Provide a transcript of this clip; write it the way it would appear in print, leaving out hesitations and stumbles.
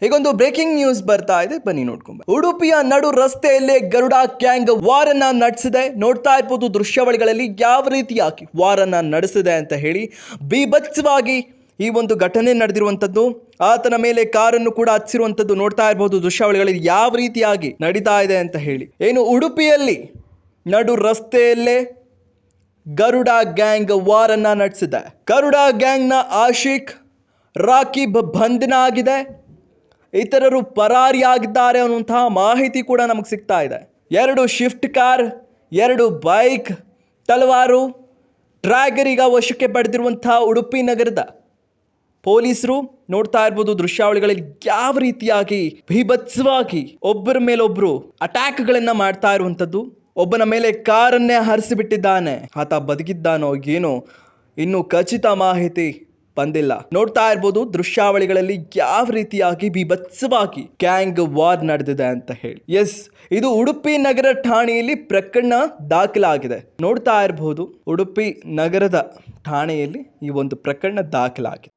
ಹೀಗೊಂದು breaking news ಬರ್ತಾ ಇದೆ, ಬನ್ನಿ ನೋಡ್ಕೊಂಬ. ಉಡುಪಿಯ ನಡು ರಸ್ತೆಯಲ್ಲೇ ಗರುಡ ಗ್ಯಾಂಗ್ ವಾರನ್ನ ನಡೆಸಿದೆ. ನೋಡ್ತಾ ಇರ್ಬೋದು ದೃಶ್ಯಾವಳಿಗಳಲ್ಲಿ ಯಾವ ರೀತಿಯಾಗಿ ವಾರನ್ನ ನಡೆಸಿದೆ ಅಂತ ಹೇಳಿ. ಬೀಭತ್ಸವಾಗಿ ಈ ಒಂದು ಘಟನೆ ನಡೆದಿರುವಂಥದ್ದು. ಆತನ ಮೇಲೆ ಕಾರನ್ನು ಕೂಡ ಹಚ್ಚಿರುವಂಥದ್ದು ನೋಡ್ತಾ ಇರ್ಬೋದು ದೃಶ್ಯಾವಳಿಗಳಲ್ಲಿ ಯಾವ ರೀತಿಯಾಗಿ ನಡೀತಾ ಇದೆ ಅಂತ ಹೇಳಿ. ಏನು ಉಡುಪಿಯಲ್ಲಿ ನಡು ರಸ್ತೆಯಲ್ಲೇ ಗರುಡ ಗ್ಯಾಂಗ್ ವಾರನ್ನ ನಡೆಸಿದೆ. ಗರುಡ ಗ್ಯಾಂಗ್ನ ಆಶಿಕ್ ರಾಕಿಬ್ ಬಂಧನ ಆಗಿದೆ. ಇತರರು ಪರಾರಿಯಾಗಿದ್ದಾರೆ ಅನ್ನುವಂತಹ ಮಾಹಿತಿ ಕೂಡ ನಮಗೆ ಸಿಗ್ತಾ ಇದೆ. 2 ಶಿಫ್ಟ್ ಕಾರ್, 2 ಬೈಕ್, ತಲವಾರು, ಡ್ರ್ಯಾಗರ್ ಈಗ ವಶಕ್ಕೆ ಪಡೆದಿರುವಂತಹ ಉಡುಪಿ ನಗರದ ಪೊಲೀಸರು. ನೋಡ್ತಾ ಇರ್ಬೋದು ದೃಶ್ಯಾವಳಿಗಳಲ್ಲಿ ಯಾವ ರೀತಿಯಾಗಿ ಭೀಭತ್ಸವಾಗಿ ಒಬ್ಬರ ಮೇಲೊಬ್ರು ಅಟ್ಯಾಕ್ಗಳನ್ನ ಮಾಡ್ತಾ ಇರುವಂಥದ್ದು. ಒಬ್ಬನ ಮೇಲೆ ಕಾರನ್ನೇ ಹರಿಸಿಬಿಟ್ಟಿದ್ದಾನೆ. ಆತ ಬದುಕಿದ್ದಾನೋ ಏನೋ ಇನ್ನು ಖಚಿತ ಮಾಹಿತಿ ಬಂದಿಲ್ಲ. ನೋಡ್ತಾ ಇರ್ಬೋದು ದೃಶ್ಯಾವಳಿಗಳಲ್ಲಿ ಯಾವ ರೀತಿಯಾಗಿ ಬೀಭತ್ಸವಾಗಿ ಗ್ಯಾಂಗ್ ವಾರ್ ನಡೆದಿದೆ ಅಂತ ಹೇಳಿ. ಎಸ್, ಇದು ಉಡುಪಿ ನಗರ ಠಾಣೆಯಲ್ಲಿ ಪ್ರಕರಣ ದಾಖಲಾಗಿದೆ. ನೋಡ್ತಾ ಇರಬಹುದು ಉಡುಪಿ ನಗರದ ಠಾಣೆಯಲ್ಲಿ ಈ ಒಂದು ಪ್ರಕರಣ ದಾಖಲಾಗಿದೆ.